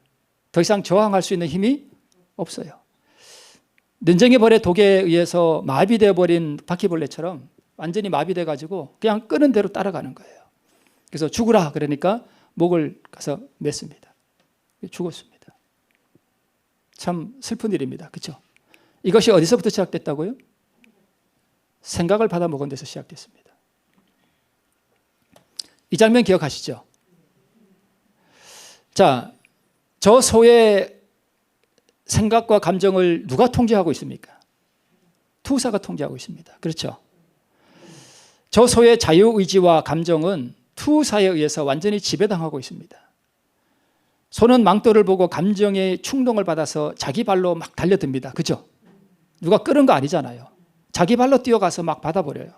더 이상 저항할 수 있는 힘이 없어요. 눈쟁이 벌의 독에 의해서 마비되어 버린 바퀴벌레처럼 완전히 마비돼 가지고 그냥 끄는 대로 따라가는 거예요. 그래서 죽으라 그러니까 목을 가서 맸습니다. 죽었습니다. 참 슬픈 일입니다. 그렇죠? 이것이 어디서부터 시작됐다고요? 생각을 받아먹은 데서 시작됐습니다. 이 장면 기억하시죠? 자, 저 소의 생각과 감정을 누가 통제하고 있습니까? 투사가 통제하고 있습니다. 그렇죠? 저 소의 자유의지와 감정은 투사에 의해서 완전히 지배당하고 있습니다. 소는 망토를 보고 감정의 충동을 받아서 자기 발로 막 달려듭니다. 그죠? 누가 끌은 거 아니잖아요. 자기 발로 뛰어가서 막 받아버려요.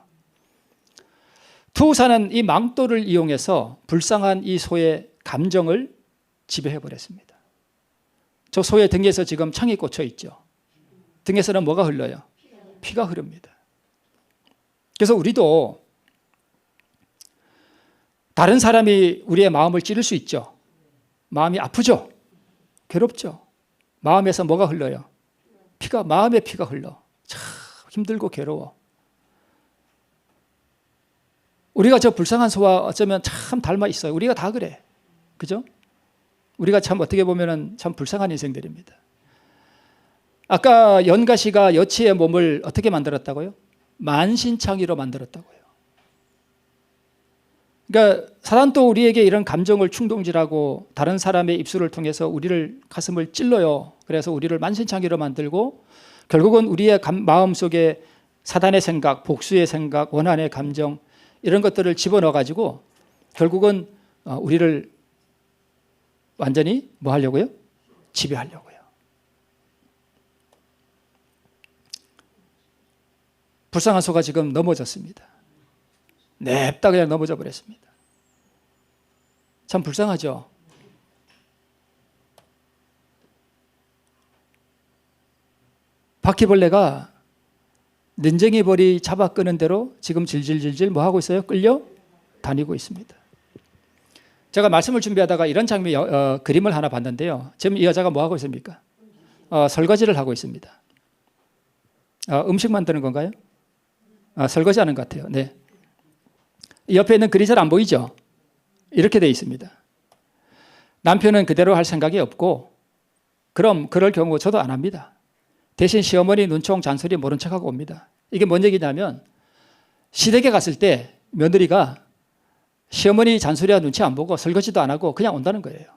투사는 이 망토를 이용해서 불쌍한 이 소의 감정을 지배해버렸습니다. 저 소의 등에서 지금 창이 꽂혀 있죠. 등에서는 뭐가 흘러요? 피가 흐릅니다. 그래서 우리도 다른 사람이 우리의 마음을 찌를 수 있죠. 마음이 아프죠. 괴롭죠. 마음에서 뭐가 흘러요? 마음의 피가 흘러. 참 힘들고 괴로워. 우리가 저 불쌍한 소와 어쩌면 참 닮아 있어요. 우리가 다 그래. 그죠? 우리가 참 어떻게 보면 참 불쌍한 인생들입니다. 아까 연가시가 여치의 몸을 어떻게 만들었다고요? 만신창이로 만들었다고요. 그러니까 사단도 우리에게 이런 감정을 충동질하고 다른 사람의 입술을 통해서 우리를 가슴을 찔러요. 그래서 우리를 만신창이로 만들고 결국은 우리의 마음 속에 사단의 생각, 복수의 생각, 원한의 감정 이런 것들을 집어넣어 가지고 결국은 우리를 완전히 뭐 하려고요? 지배하려고요. 불쌍한 소가 지금 넘어졌습니다. 냅다 그냥 넘어져 버렸습니다. 참 불쌍하죠? 바퀴벌레가 눈쟁이 벌이 잡아 끄는 대로 지금 질질질질 뭐 하고 있어요? 끌려 다니고 있습니다. 제가 말씀을 준비하다가 이런 장면 그림을 하나 봤는데요. 지금 이 여자가 뭐 하고 있습니까? 설거지를 하고 있습니다. 음식 만드는 건가요? 설거지하는 것 같아요. 네. 옆에 있는 글이 잘 안 보이죠? 이렇게 되어 있습니다. 남편은 그대로 할 생각이 없고 그럼 그럴 경우 저도 안 합니다. 대신 시어머니 눈총 잔소리 모른 척하고 옵니다. 이게 뭔 얘기냐면 시댁에 갔을 때 며느리가 시어머니 잔소리와 눈치 안 보고 설거지도 안 하고 그냥 온다는 거예요.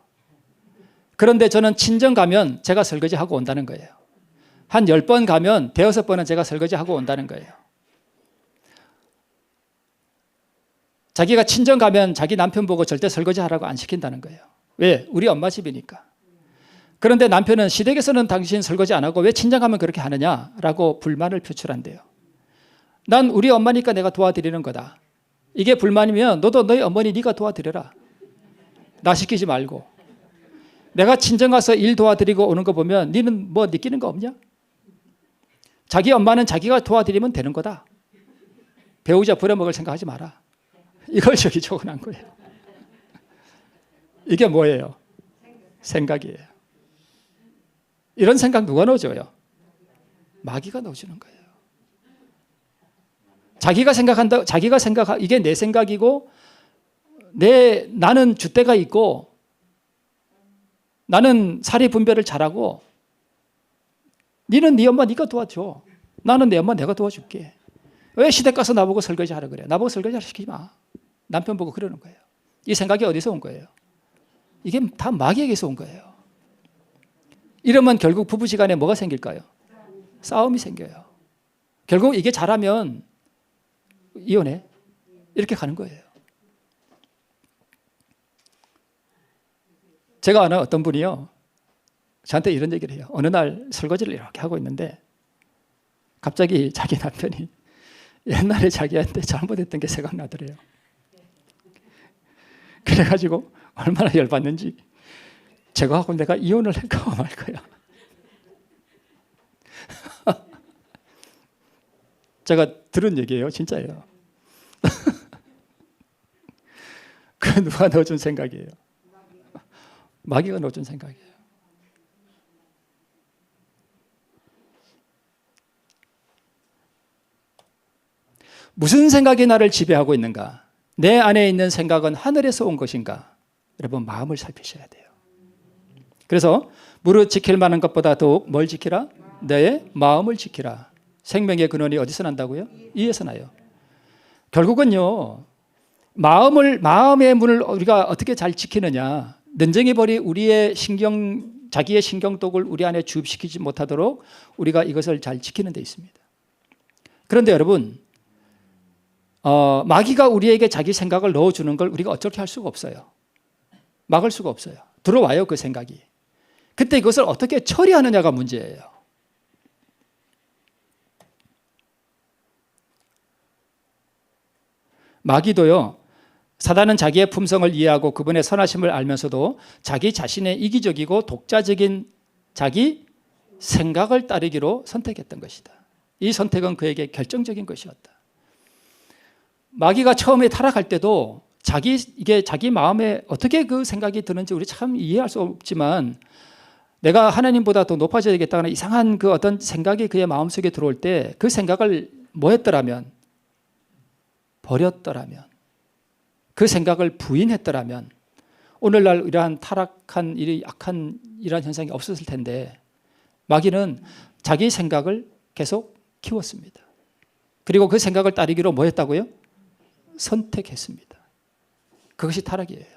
그런데 저는 친정 가면 제가 설거지하고 온다는 거예요. 한 10번 가면 5번은 제가 설거지하고 온다는 거예요. 자기가 친정 가면 자기 남편 보고 절대 설거지하라고 안 시킨다는 거예요. 왜? 우리 엄마 집이니까. 그런데 남편은 시댁에서는 당신 설거지 안 하고 왜 친정 가면 그렇게 하느냐라고 불만을 표출한대요. 난 우리 엄마니까 내가 도와드리는 거다. 이게 불만이면 너도 너희 어머니 네가 도와드려라. 나 시키지 말고. 내가 친정 가서 일 도와드리고 오는 거 보면 너는 뭐 느끼는 거 없냐? 자기 엄마는 자기가 도와드리면 되는 거다. 배우자 부려먹을 생각하지 마라. 이걸 저기 적어놓은 거예요. 이게 뭐예요? 생각이에요. 이런 생각 누가 넣어줘요? 마귀가 넣어주는 거예요. 자기가 이게 내 생각이고, 나는 줏대가 있고, 나는 사리 분별을 잘하고, 니는 네 엄마 네가 도와줘. 나는 내 엄마 내가 도와줄게. 왜 시댁 가서 나보고 설거지 하라 그래? 나보고 설거지 시키지 마. 남편 보고 그러는 거예요. 이 생각이 어디서 온 거예요? 이게 다 마귀에게서 온 거예요. 이러면 결국 부부지간에 뭐가 생길까요? 싸움이 생겨요. 결국 이게 잘하면 이혼해. 이렇게 가는 거예요. 제가 아는 어떤 분이요, 저한테 이런 얘기를 해요. 어느 날 설거지를 이렇게 하고 있는데 갑자기 자기 남편이 옛날에 자기한테 잘못했던 게 생각나더래요. 그래가지고 얼마나 열받는지, 저거하고 내가 이혼을 할까 말 거야. 제가 들은 얘기예요. 진짜예요. 그 누가 넣어준 생각이에요. 마귀가 넣어준 생각이에요. 무슨 생각이 나를 지배하고 있는가? 내 안에 있는 생각은 하늘에서 온 것인가? 여러분, 마음을 살피셔야 돼요. 그래서 무릇 지킬 만한 것보다 더욱 뭘 지키라? 내 마음을 지키라. 생명의 근원이 어디서 난다고요? 이에서 나요. 결국은요, 마음의 문을 우리가 어떻게 잘 지키느냐? 논쟁의 벌이 자기의 신경독을 우리 안에 주입시키지 못하도록 우리가 이것을 잘 지키는 데 있습니다. 그런데 여러분, 마귀가 우리에게 자기 생각을 넣어주는 걸 우리가 어떻게 할 수가 없어요. 막을 수가 없어요. 들어와요, 그 생각이. 그때 이것을 어떻게 처리하느냐가 문제예요. 마귀도요, 사단은 자기의 품성을 이해하고 그분의 선하심을 알면서도 자기 자신의 이기적이고 독자적인 자기 생각을 따르기로 선택했던 것이다. 이 선택은 그에게 결정적인 것이었다. 마귀가 처음에 타락할 때도 이게 자기 마음에 어떻게 그 생각이 드는지 우리 참 이해할 수 없지만, 내가 하나님보다 더 높아져야 되겠다는 이상한 그 어떤 생각이 그의 마음속에 들어올 때 그 생각을 뭐 했더라면, 버렸더라면, 그 생각을 부인했더라면 오늘날 이러한 타락한 악한 이러한 현상이 없었을 텐데, 마귀는 자기 생각을 계속 키웠습니다. 그리고 그 생각을 따르기로 뭐 했다고요? 선택했습니다. 그것이 타락이에요.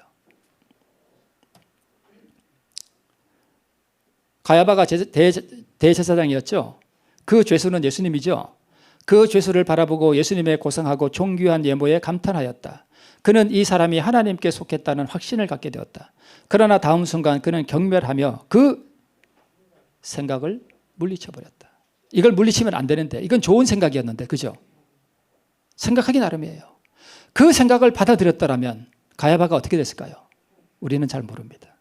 가야바가 대제사장이었죠. 그 죄수는 예수님이죠. 그 죄수를 바라보고 예수님의 고상하고 존귀한 예모에 감탄하였다. 그는 이 사람이 하나님께 속했다는 확신을 갖게 되었다. 그러나 다음 순간 그는 경멸하며 그 생각을 물리쳐버렸다. 이걸 물리치면 안 되는데, 이건 좋은 생각이었는데, 그죠? 생각하기 나름이에요. 그 생각을 받아들였더라면 가야바가 어떻게 됐을까요? 우리는 잘 모릅니다.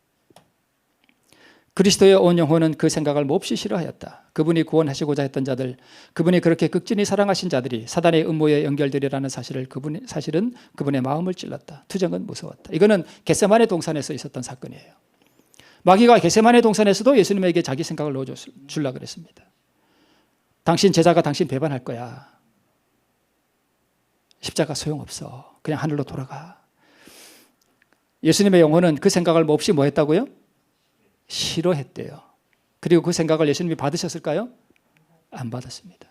그리스도의 온 영혼은 그 생각을 몹시 싫어하였다. 그분이 구원하시고자 했던 자들, 그분이 그렇게 극진히 사랑하신 자들이 사단의 음모에 연결되리라는 사실은 그분의 마음을 찔렀다. 투정은 무서웠다. 이거는 겟세마네 동산에서 있었던 사건이에요. 마귀가 겟세마네 동산에서도 예수님에게 자기 생각을 넣어주려고 그랬습니다. 당신 제자가 당신 배반할 거야. 십자가 소용없어. 그냥 하늘로 돌아가. 예수님의 영혼은 그 생각을 몹시 뭐 했다고요? 싫어했대요. 그리고 그 생각을 예수님이 받으셨을까요? 안 받았습니다.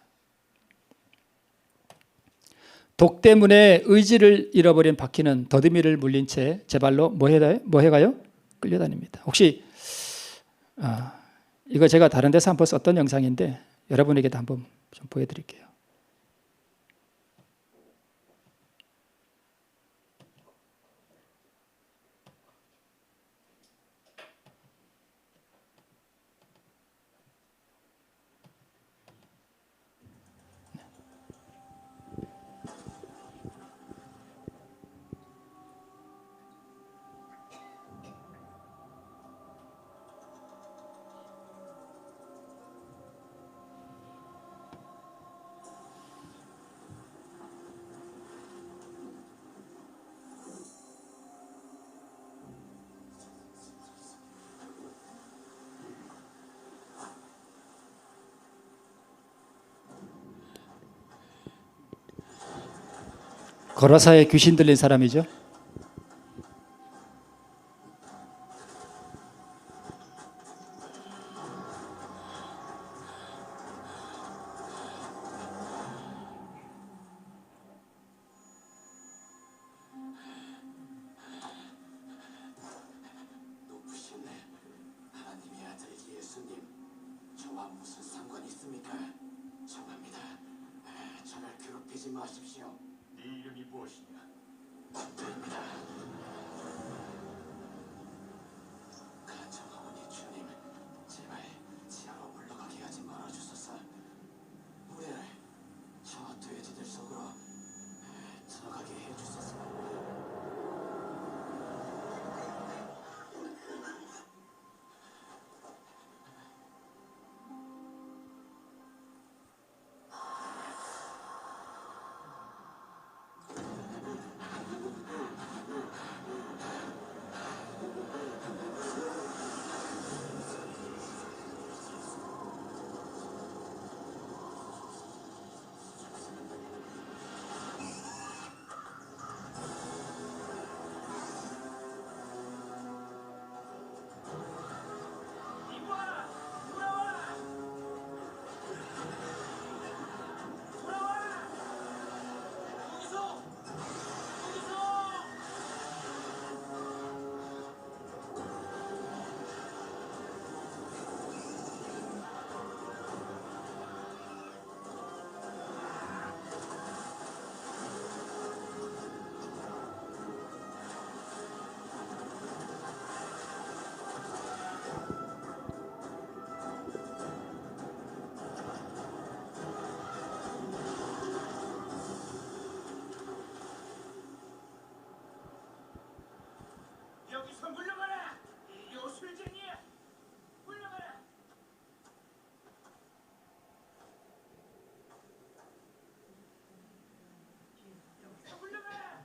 독 때문에 의지를 잃어버린 바퀴는 더듬이를 물린 채 제 발로 뭐 해가요? 끌려다닙니다. 혹시 이거 제가 다른 데서 한번 썼던 영상인데 여러분에게도 한번 좀 보여드릴게요. 거라사에 귀신 들린 사람이죠. 높으신 하나님의 아들 예수님, 저와 무슨 상관이 있습니까? 정합니다. 저를 괴롭히지 마십시오. 네 이름이 무엇이냐? 군대입니다. 간청하오니 주님, 제발 지하로 올라가게 하지 말아주소서. 우리를 저 돼지들 속으로 들어가게 해주소서. 여기서 물러가라! 이 요술쟁이야! 물러가라! 여기서 물러가라!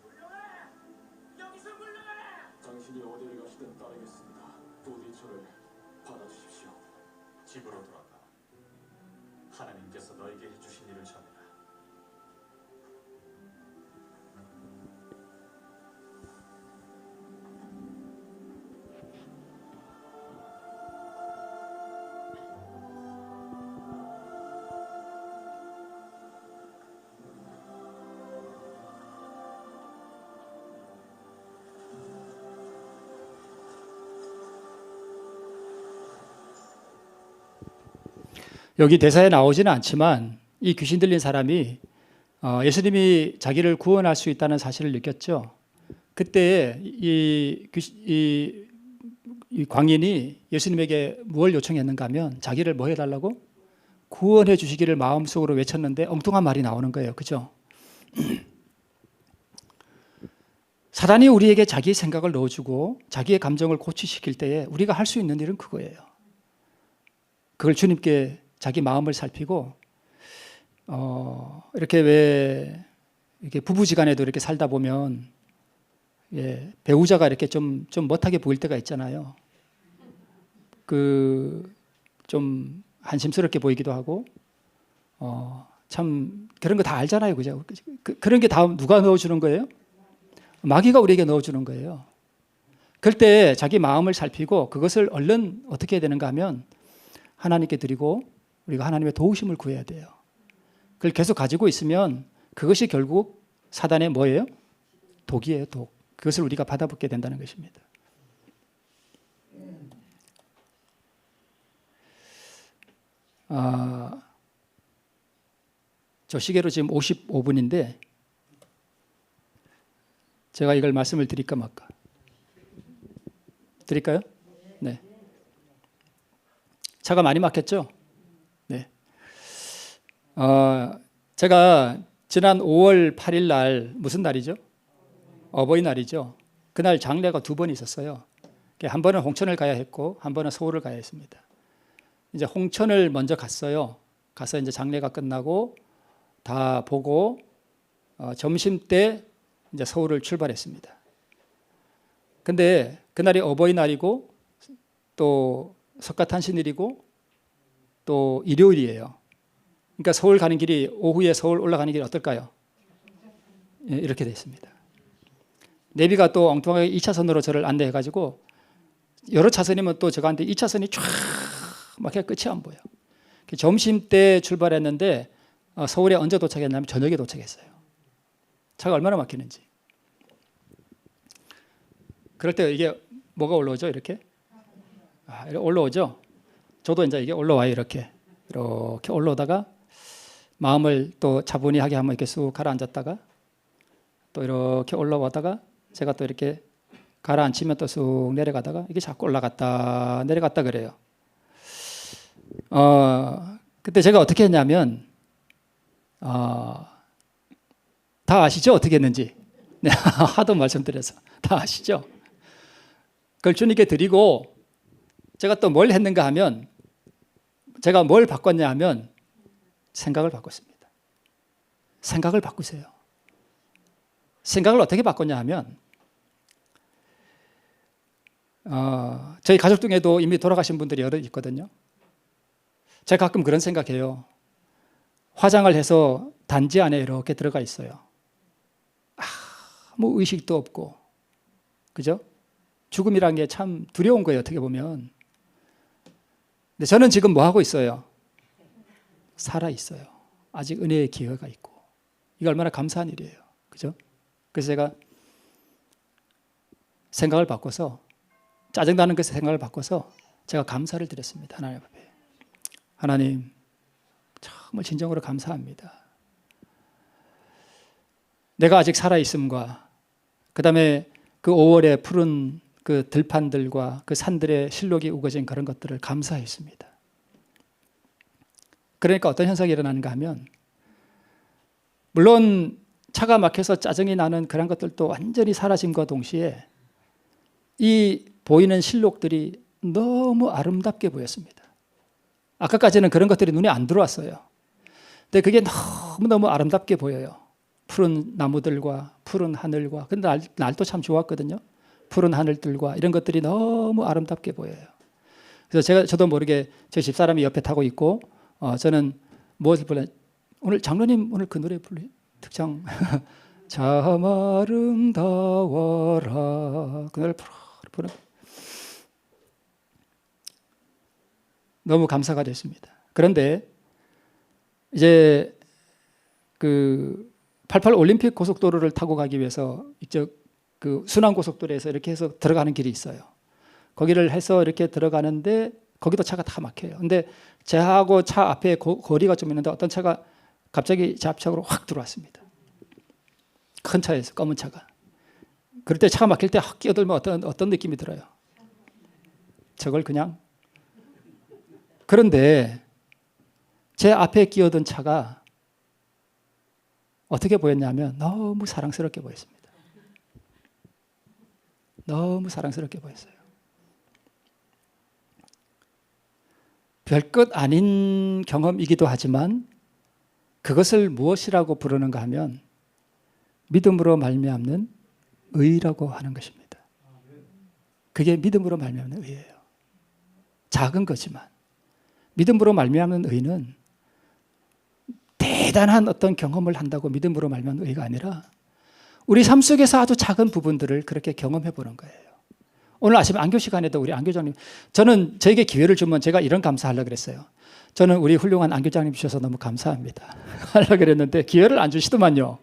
물러가라! 여기서 물러가라! 당신이 어디를 가시든 따르겠습니다. 부디 저를 받아주십시오. 집으로 돌아가. 하나님께서 너에게 해주신 일을 전해라. 여기 대사에 나오지는 않지만 이 귀신 들린 사람이 예수님이 자기를 구원할 수 있다는 사실을 느꼈죠. 그때 이 광인이 예수님에게 뭘 요청했는가 하면 자기를 뭐 해달라고? 구원해 주시기를 마음속으로 외쳤는데 엉뚱한 말이 나오는 거예요. 그죠? 사단이 우리에게 자기의 생각을 넣어주고 자기의 감정을 고취시킬 때에 우리가 할 수 있는 일은 그거예요. 그걸 주님께 자기 마음을 살피고 이렇게 왜 이렇게 부부지간에도 이렇게 살다 보면 배우자가 이렇게 좀 못하게 보일 때가 있잖아요. 그 좀 한심스럽게 보이기도 하고 참 그런 거 다 알잖아요, 그죠? 그런 게 다 누가 넣어주는 거예요? 마귀가 우리에게 넣어주는 거예요. 그럴 때 자기 마음을 살피고 그것을 얼른 어떻게 해야 되는가 하면 하나님께 드리고 우리가 하나님의 도우심을 구해야 돼요. 그걸 계속 가지고 있으면 그것이 결국 사단의 뭐예요? 독이에요, 독. 그것을 우리가 받아먹게 된다는 것입니다. 저 시계로 지금 55분인데 제가 이걸 말씀을 드릴까 말까? 드릴까요? 네. 차가 많이 막혔죠? 네. 제가 지난 5월 8일 날 무슨 날이죠? 어버이날이죠. 그날 장례가 2번 있었어요. 한 번은 홍천을 가야 했고 한 번은 서울을 가야 했습니다. 이제 홍천을 먼저 갔어요. 가서 이제 장례가 끝나고 다 보고 점심 때 이제 서울을 출발했습니다. 근데 그날이 어버이날이고 또 석가탄신일이고 또 일요일이에요. 그러니까 서울 가는 길이 오후에 서울 올라가는 길이 어떨까요? 이렇게 되어 있습니다. 내비가 또 엉뚱하게 2차선으로 저를 안내해가지고 여러 차선이면 또 저한테 2차선이 쫙 막혀 끝이 안 보여. 점심 때 출발했는데 서울에 언제 도착했냐면 저녁에 도착했어요. 차가 얼마나 막히는지. 그럴 때 이게 뭐가 올라오죠? 이렇게? 이렇게 올라오죠? 저도 이제 이게 올라와요. 이렇게 올라오다가 마음을 또 차분히하게 한번 이렇게 쑥 가라앉았다가 또 이렇게 올라오다가 제가 또 이렇게 가라앉히면 또 쑥 내려가다가 이게 자꾸 올라갔다 내려갔다 그래요. 그때 제가 어떻게 했냐면 다 아시죠? 어떻게 했는지. 네, 하도 말씀드려서 다 아시죠? 그걸 주님께 드리고 제가 또 뭘 했는가 하면 제가 뭘 바꿨냐 하면 생각을 바꿨습니다. 생각을 바꾸세요. 생각을 어떻게 바꿨냐 하면 저희 가족 중에도 이미 돌아가신 분들이 여러 있거든요. 제가 가끔 그런 생각해요. 화장을 해서 단지 안에 이렇게 들어가 있어요. 아무 의식도 없고, 그죠? 죽음이란 게 참 두려운 거예요, 어떻게 보면. 근데 저는 지금 뭐 하고 있어요? 살아 있어요. 아직 은혜의 기회가 있고. 이거 얼마나 감사한 일이에요, 그죠? 그래서 제가 생각을 바꿔서 짜증나는 것에 생각을 바꿔서 제가 감사를 드렸습니다. 하나님 앞에. 하나님, 정말 진정으로 감사합니다. 내가 아직 살아있음과 그 다음에 그 5월에 푸른 그 들판들과 그 산들의 실록이 우거진 그런 것들을 감사했습니다. 그러니까 어떤 현상이 일어나는가 하면 물론 차가 막혀서 짜증이 나는 그런 것들도 완전히 사라짐과 동시에 이 보이는 실록들이 너무 아름답게 보였습니다. 아까까지는 그런 것들이 눈에 안 들어왔어요. 근데 그게 너무너무 아름답게 보여요. 푸른 나무들과 푸른 하늘과. 근데 날도 참 좋았거든요. 푸른 하늘들과 이런 것들이 너무 아름답게 보여요. 그래서 저도 모르게 제 집사람이 옆에 타고 있고 저는 무엇을 불러 오늘 장로님 오늘 그 노래 불러요. 특장 참 아름다워라 그 노래 부르 너무 감사가 됐습니다. 그런데 이제 그 88 올림픽 고속도로를 타고 가기 위해서 이쪽 그 순환 고속도로에서 이렇게 해서 들어가는 길이 있어요. 거기를 해서 이렇게 들어가는데 거기도 차가 다 막혀요. 근데 제하고 차 앞에 거리가 좀 있는데 어떤 차가 갑자기 제 앞차로 확 들어왔습니다. 큰 차에서 검은 차가. 그럴 때 차가 막힐 때 확 끼어들면 어떤 느낌이 들어요? 저걸 그냥. 그런데 제 앞에 끼어든 차가 어떻게 보였냐면 너무 사랑스럽게 보였습니다. 너무 사랑스럽게 보였어요. 별것 아닌 경험이기도 하지만 그것을 무엇이라고 부르는가 하면 믿음으로 말미암는 의라고 하는 것입니다. 그게 믿음으로 말미암는 의예요. 작은 거지만 믿음으로 말미암는 의는 대단한 어떤 경험을 한다고 믿음으로 말미암는 의가 아니라 우리 삶 속에서 아주 작은 부분들을 그렇게 경험해 보는 거예요. 오늘 아침 안교 시간에도 우리 안교장님, 저는 저에게 기회를 주면 제가 이런 감사하려고 그랬어요. 저는 우리 훌륭한 안교장님 주셔서 너무 감사합니다. 하려고 그랬는데 기회를 안 주시더만요.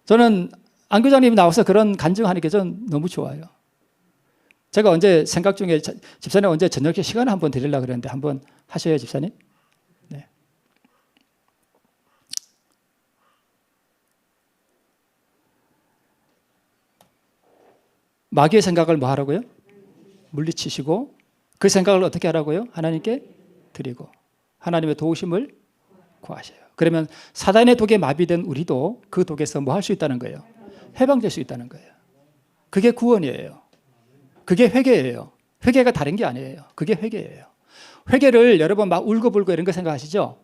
저는 안교장님이 나와서 그런 간증하는 게 전 너무 좋아요. 제가 언제 생각 중에 집사님 언제 저녁에 시간을 한번 드리려고 그랬는데 한번 하셔요, 집사님? 네. 마귀의 생각을 뭐 하라고요? 물리치시고 그 생각을 어떻게 하라고요? 하나님께 드리고 하나님의 도우심을 구하셔요. 그러면 사단의 독에 마비된 우리도 그 독에서 뭐 할 수 있다는 거예요? 해방될 수 있다는 거예요. 그게 구원이에요. 그게 회개예요. 회개가 다른 게 아니에요. 그게 회개예요. 회개를 여러분 막 울고불고 이런 거 생각하시죠?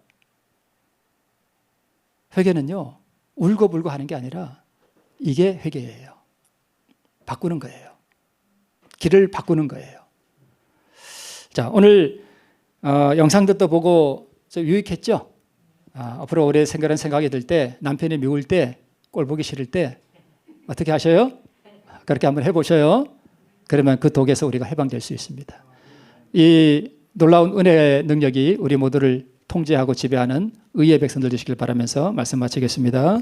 회개는요, 울고불고 하는 게 아니라 이게 회개예요. 바꾸는 거예요. 길을 바꾸는 거예요. 자, 오늘 영상들도 보고 좀 유익했죠? 앞으로 오래 그런 생각이 들 때, 남편이 미울 때, 꼴 보기 싫을 때 어떻게 하셔요? 그렇게 한번 해보셔요. 그러면 그 독에서 우리가 해방될 수 있습니다. 이 놀라운 은혜의 능력이 우리 모두를 통제하고 지배하는 의의 백성들 되시길 바라면서 말씀 마치겠습니다.